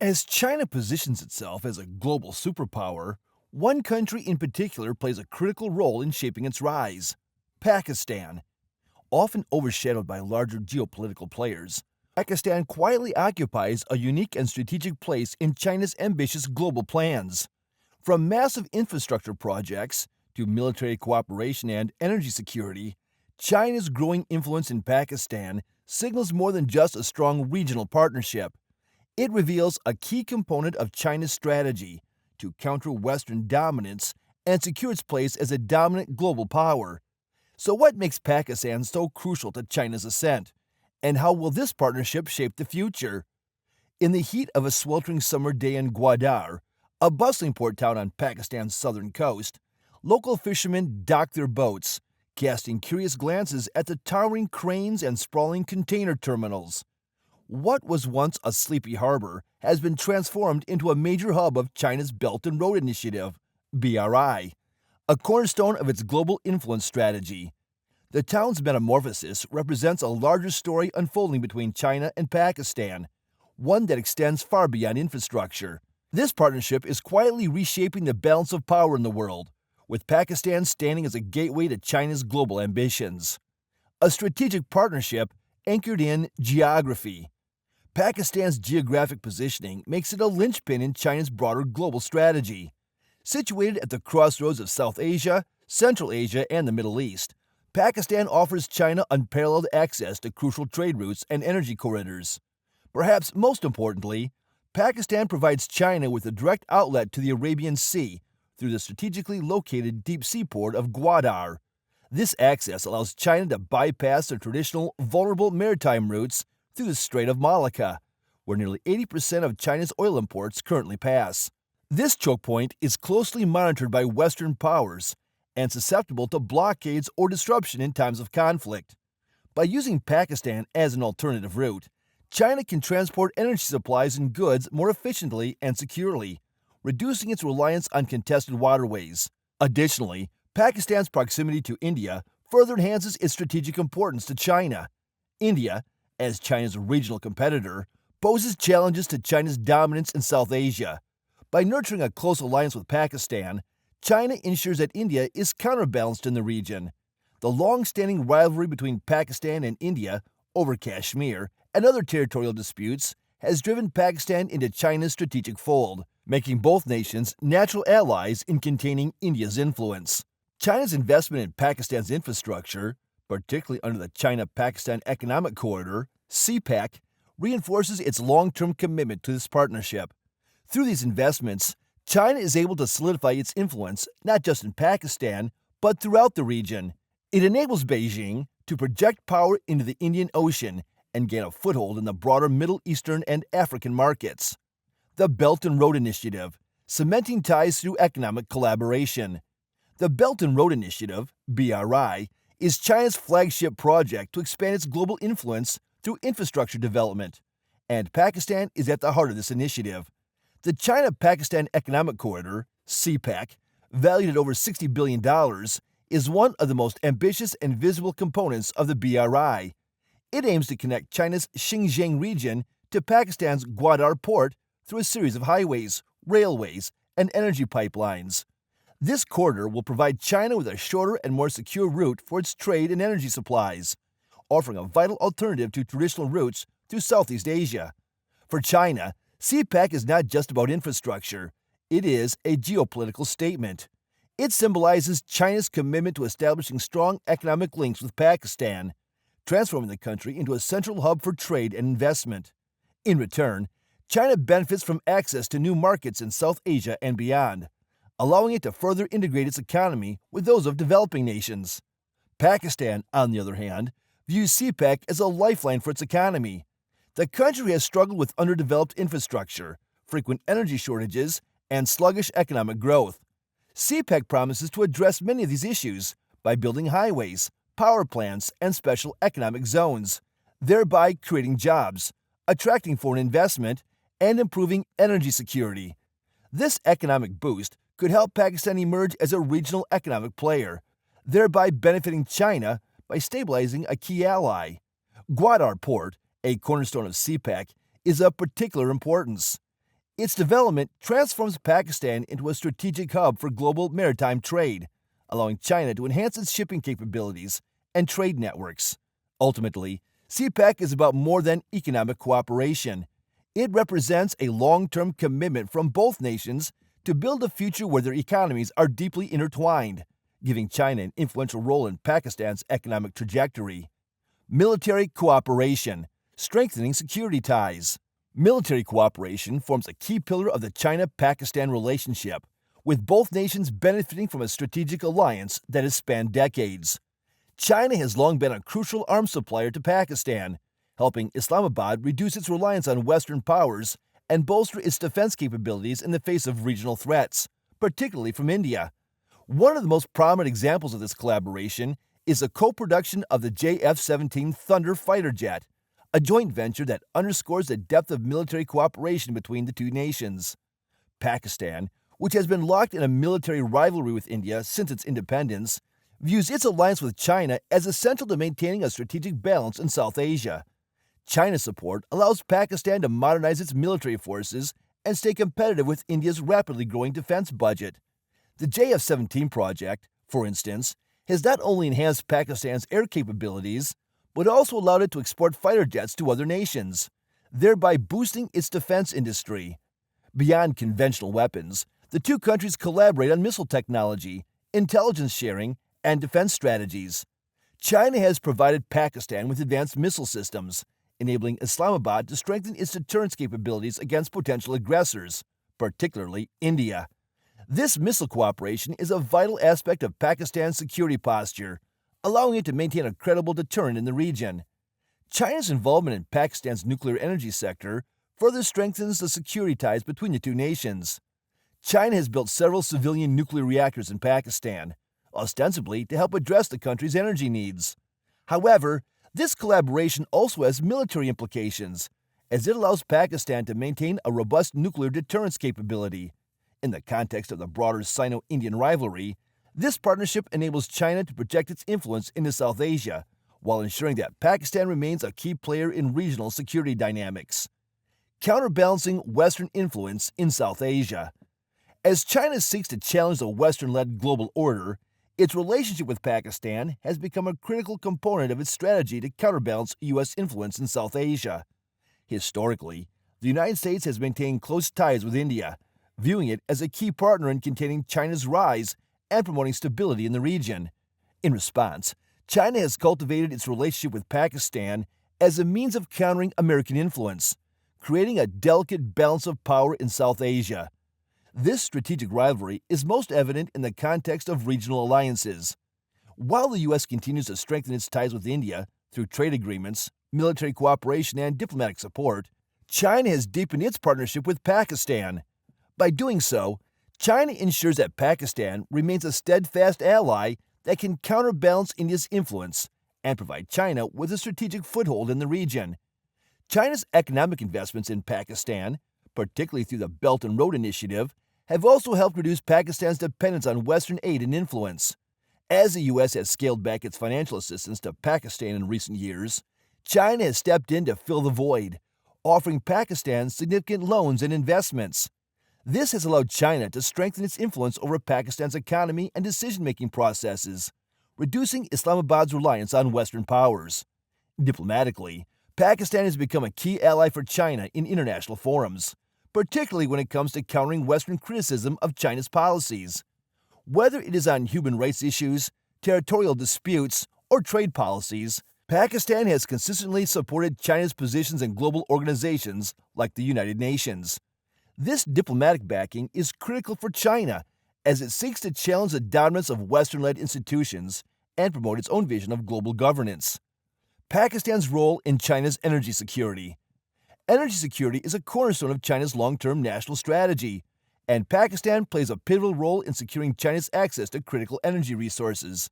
As China positions itself as a global superpower, one country in particular plays a critical role in shaping its rise: Pakistan. Often overshadowed by larger geopolitical players, Pakistan quietly occupies a unique and strategic place in China's ambitious global plans. From massive infrastructure projects to military cooperation and energy security, China's growing influence in Pakistan signals more than just a strong regional partnership. It reveals a key component of China's strategy to counter Western dominance and secure its place as a dominant global power. So, what makes Pakistan so crucial to China's ascent? And how will this partnership shape the future? In the heat of a sweltering summer day in Gwadar, a bustling port town on Pakistan's southern coast, local fishermen dock their boats, casting curious glances at the towering cranes and sprawling container terminals. What was once a sleepy harbor has been transformed into a major hub of China's Belt and Road Initiative, BRI, a cornerstone of its global influence strategy. The town's metamorphosis represents a larger story unfolding between China and Pakistan, one that extends far beyond infrastructure. This partnership is quietly reshaping the balance of power in the world, with Pakistan standing as a gateway to China's global ambitions. A strategic partnership anchored in geography. Pakistan's geographic positioning makes it a linchpin in China's broader global strategy. Situated at the crossroads of South Asia, Central Asia, and the Middle East, Pakistan offers China unparalleled access to crucial trade routes and energy corridors. Perhaps most importantly, Pakistan provides China with a direct outlet to the Arabian Sea through the strategically located deep sea port of Gwadar. This access allows China to bypass the traditional vulnerable maritime routes through the Strait of Malacca, where nearly 80% of China's oil imports currently pass. This choke point is closely monitored by Western powers and susceptible to blockades or disruption in times of conflict. By using Pakistan as an alternative route, China can transport energy supplies and goods more efficiently and securely, reducing its reliance on contested waterways. Additionally, Pakistan's proximity to India further enhances its strategic importance to China. India, as China's regional competitor, poses challenges to China's dominance in South Asia. By nurturing a close alliance with Pakistan, China ensures that India is counterbalanced in the region. The long-standing rivalry between Pakistan and India over Kashmir and other territorial disputes has driven Pakistan into China's strategic fold, making both nations natural allies in containing India's influence. China's investment in Pakistan's infrastructure, particularly under the China-Pakistan Economic Corridor, CPEC, reinforces its long-term commitment to this partnership. Through these investments, China is able to solidify its influence not just in Pakistan, but throughout the region. It enables Beijing to project power into the Indian Ocean and gain a foothold in the broader Middle Eastern and African markets. The Belt and Road Initiative, cementing ties through economic collaboration. The Belt and Road Initiative, BRI, is China's flagship project to expand its global influence through infrastructure development, and Pakistan is at the heart of this initiative. The China-Pakistan Economic Corridor, CPEC, valued at over $60 billion, is one of the most ambitious and visible components of the BRI. It aims to connect China's Xinjiang region to Pakistan's Gwadar port through a series of highways, railways, and energy pipelines. This corridor will provide China with a shorter and more secure route for its trade and energy supplies, offering a vital alternative to traditional routes through Southeast Asia. For China, CPEC is not just about infrastructure, it is a geopolitical statement. It symbolizes China's commitment to establishing strong economic links with Pakistan, transforming the country into a central hub for trade and investment. In return, China benefits from access to new markets in South Asia and beyond, allowing it to further integrate its economy with those of developing nations. Pakistan, on the other hand, views CPEC as a lifeline for its economy. The country has struggled with underdeveloped infrastructure, frequent energy shortages, and sluggish economic growth. CPEC promises to address many of these issues by building highways, power plants, and special economic zones, thereby creating jobs, attracting foreign investment, and improving energy security. This economic boost could help Pakistan emerge as a regional economic player, thereby benefiting China by stabilizing a key ally. Gwadar Port, a cornerstone of CPEC, is of particular importance. Its development transforms Pakistan into a strategic hub for global maritime trade, allowing China to enhance its shipping capabilities and trade networks. Ultimately, CPEC is about more than economic cooperation. It represents a long-term commitment from both nations to build a future where their economies are deeply intertwined, giving China an influential role in Pakistan's economic trajectory. Military cooperation, strengthening security ties. Military cooperation forms a key pillar of the China-Pakistan relationship, with both nations benefiting from a strategic alliance that has spanned decades. China has long been a crucial arms supplier to Pakistan, helping Islamabad reduce its reliance on Western powers and bolster its defense capabilities in the face of regional threats, particularly from India. One of the most prominent examples of this collaboration is the co-production of the JF-17 Thunder fighter jet, a joint venture that underscores the depth of military cooperation between the two nations. Pakistan, which has been locked in a military rivalry with India since its independence, views its alliance with China as essential to maintaining a strategic balance in South Asia. China's support allows Pakistan to modernize its military forces and stay competitive with India's rapidly growing defense budget. The JF-17 project, for instance, has not only enhanced Pakistan's air capabilities, but also allowed it to export fighter jets to other nations, thereby boosting its defense industry. Beyond conventional weapons, the two countries collaborate on missile technology, intelligence sharing, and defense strategies. China has provided Pakistan with advanced missile systems, enabling Islamabad to strengthen its deterrence capabilities against potential aggressors, particularly India. This missile cooperation is a vital aspect of Pakistan's security posture, allowing it to maintain a credible deterrent in the region. China's involvement in Pakistan's nuclear energy sector further strengthens the security ties between the two nations. China has built several civilian nuclear reactors in Pakistan, ostensibly to help address the country's energy needs. However, this collaboration also has military implications, as it allows Pakistan to maintain a robust nuclear deterrence capability. In the context of the broader Sino-Indian rivalry, this partnership enables China to project its influence into South Asia, while ensuring that Pakistan remains a key player in regional security dynamics. Counterbalancing Western influence in South Asia. As China seeks to challenge the Western-led global order, its relationship with Pakistan has become a critical component of its strategy to counterbalance U.S. influence in South Asia. Historically, the United States has maintained close ties with India, viewing it as a key partner in containing China's rise and promoting stability in the region. In response, China has cultivated its relationship with Pakistan as a means of countering American influence, creating a delicate balance of power in South Asia. This strategic rivalry is most evident in the context of regional alliances. While the U.S. continues to strengthen its ties with India through trade agreements, military cooperation, and diplomatic support, China has deepened its partnership with Pakistan. By doing so, China ensures that Pakistan remains a steadfast ally that can counterbalance India's influence and provide China with a strategic foothold in the region. China's economic investments in Pakistan, particularly through the Belt and Road Initiative, have also helped reduce Pakistan's dependence on Western aid and influence. As the U.S. has scaled back its financial assistance to Pakistan in recent years, China has stepped in to fill the void, offering Pakistan significant loans and investments. This has allowed China to strengthen its influence over Pakistan's economy and decision-making processes, reducing Islamabad's reliance on Western powers. Diplomatically, Pakistan has become a key ally for China in international forums, particularly when it comes to countering Western criticism of China's policies. Whether it is on human rights issues, territorial disputes, or trade policies, Pakistan has consistently supported China's positions in global organizations like the United Nations. This diplomatic backing is critical for China as it seeks to challenge the dominance of Western-led institutions and promote its own vision of global governance. Pakistan's role in China's energy security. Energy security is a cornerstone of China's long-term national strategy, and Pakistan plays a pivotal role in securing China's access to critical energy resources.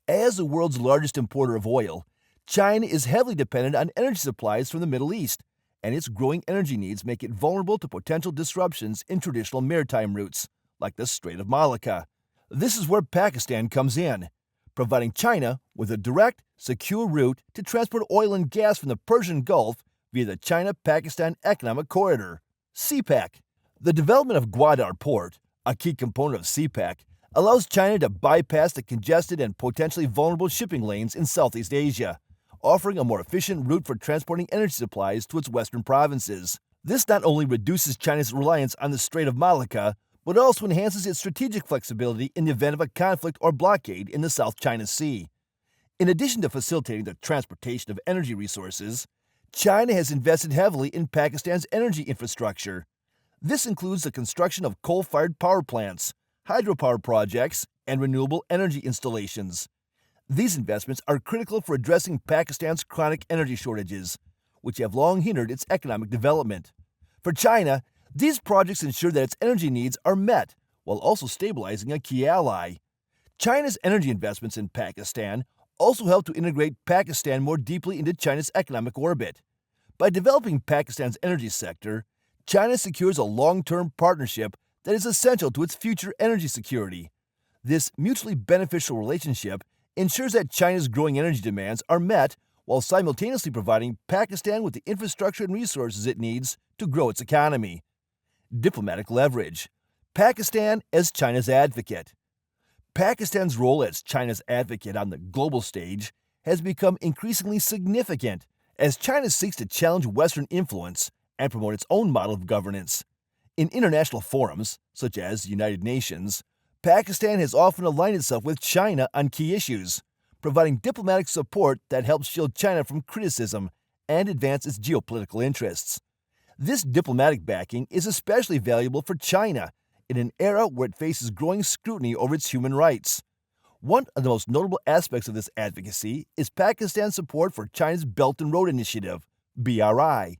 As the world's largest importer of oil, China is heavily dependent on energy supplies from the Middle East, and its growing energy needs make it vulnerable to potential disruptions in traditional maritime routes, like the Strait of Malacca. This is where Pakistan comes in, providing China with a direct, secure route to transport oil and gas from the Persian Gulf via the China-Pakistan Economic Corridor, CPEC. The development of Gwadar Port, a key component of CPEC, allows China to bypass the congested and potentially vulnerable shipping lanes in Southeast Asia, offering a more efficient route for transporting energy supplies to its western provinces. This not only reduces China's reliance on the Strait of Malacca, but also enhances its strategic flexibility in the event of a conflict or blockade in the South China Sea. In addition to facilitating the transportation of energy resources, China has invested heavily in Pakistan's energy infrastructure. This includes the construction of coal-fired power plants, hydropower projects, and renewable energy installations. These investments are critical for addressing Pakistan's chronic energy shortages, which have long hindered its economic development. For China, these projects ensure that its energy needs are met while also stabilizing a key ally. China's energy investments in Pakistan also help to integrate Pakistan more deeply into China's economic orbit. By developing Pakistan's energy sector, China secures a long-term partnership that is essential to its future energy security. This mutually beneficial relationship ensures that China's growing energy demands are met while simultaneously providing Pakistan with the infrastructure and resources it needs to grow its economy. Diplomatic leverage. Pakistan as China's advocate. Pakistan's role as China's advocate on the global stage has become increasingly significant as China seeks to challenge Western influence and promote its own model of governance. In international forums, such as the United Nations, Pakistan has often aligned itself with China on key issues, providing diplomatic support that helps shield China from criticism and advance its geopolitical interests. This diplomatic backing is especially valuable for China in an era where it faces growing scrutiny over its human rights. One of the most notable aspects of this advocacy is Pakistan's support for China's Belt and Road Initiative, BRI.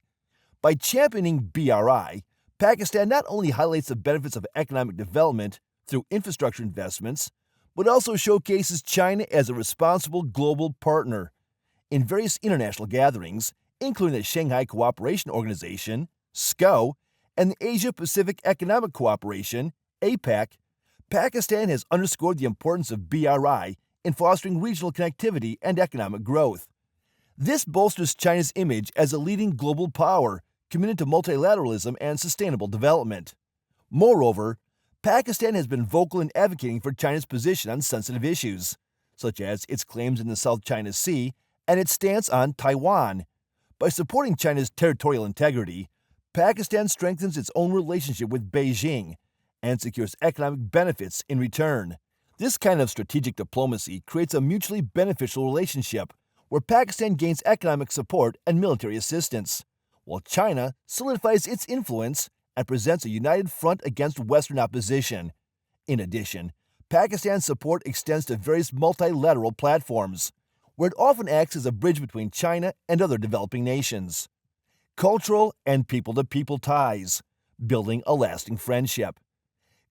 By championing BRI, Pakistan not only highlights the benefits of economic development through infrastructure investments, but also showcases China as a responsible global partner. In various international gatherings, including the Shanghai Cooperation Organization, SCO, and the Asia-Pacific Economic Cooperation, APEC, Pakistan has underscored the importance of BRI in fostering regional connectivity and economic growth. This bolsters China's image as a leading global power committed to multilateralism and sustainable development. Moreover, Pakistan has been vocal in advocating for China's position on sensitive issues, such as its claims in the South China Sea and its stance on Taiwan. By supporting China's territorial integrity, Pakistan strengthens its own relationship with Beijing and secures economic benefits in return. This kind of strategic diplomacy creates a mutually beneficial relationship where Pakistan gains economic support and military assistance, while China solidifies its influence and presents a united front against Western opposition. In addition, Pakistan's support extends to various multilateral platforms, where it often acts as a bridge between China and other developing nations. Cultural and people-to-people ties, building a lasting friendship.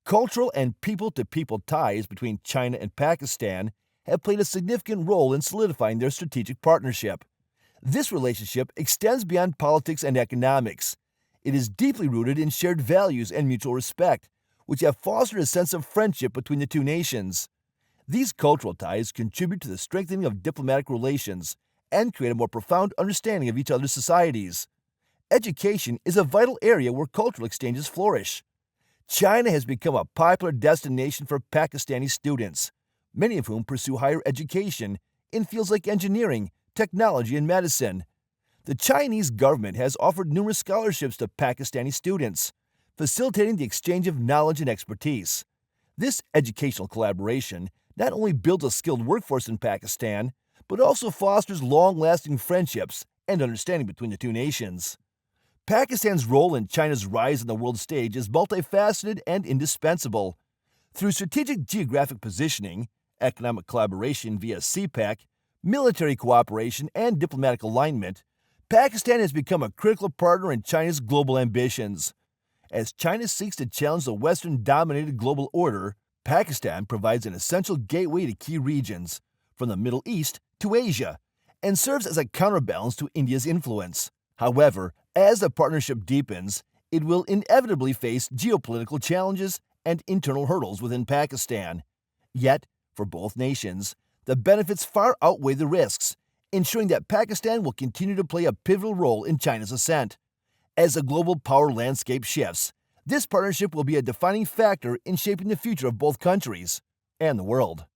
Cultural and people-to-people ties between China and Pakistan have played a significant role in solidifying their strategic partnership. This relationship extends beyond politics and economics. It is deeply rooted in shared values and mutual respect, which have fostered a sense of friendship between the two nations. These cultural ties contribute to the strengthening of diplomatic relations and create a more profound understanding of each other's societies. Education is a vital area where cultural exchanges flourish. China has become a popular destination for Pakistani students, many of whom pursue higher education in fields like engineering, technology, and medicine. The Chinese government has offered numerous scholarships to Pakistani students, facilitating the exchange of knowledge and expertise. This educational collaboration not only builds a skilled workforce in Pakistan, but also fosters long-lasting friendships and understanding between the two nations. Pakistan's role in China's rise on the world stage is multifaceted and indispensable. Through strategic geographic positioning, economic collaboration via CPEC, military cooperation, and diplomatic alignment, Pakistan has become a critical partner in China's global ambitions. As China seeks to challenge the Western-dominated global order, Pakistan provides an essential gateway to key regions, from the Middle East to Asia, and serves as a counterbalance to India's influence. However, as the partnership deepens, it will inevitably face geopolitical challenges and internal hurdles within Pakistan. Yet, for both nations, the benefits far outweigh the risks, ensuring that Pakistan will continue to play a pivotal role in China's ascent. As the global power landscape shifts, This partnership will be a defining factor in shaping the future of both countries and the world.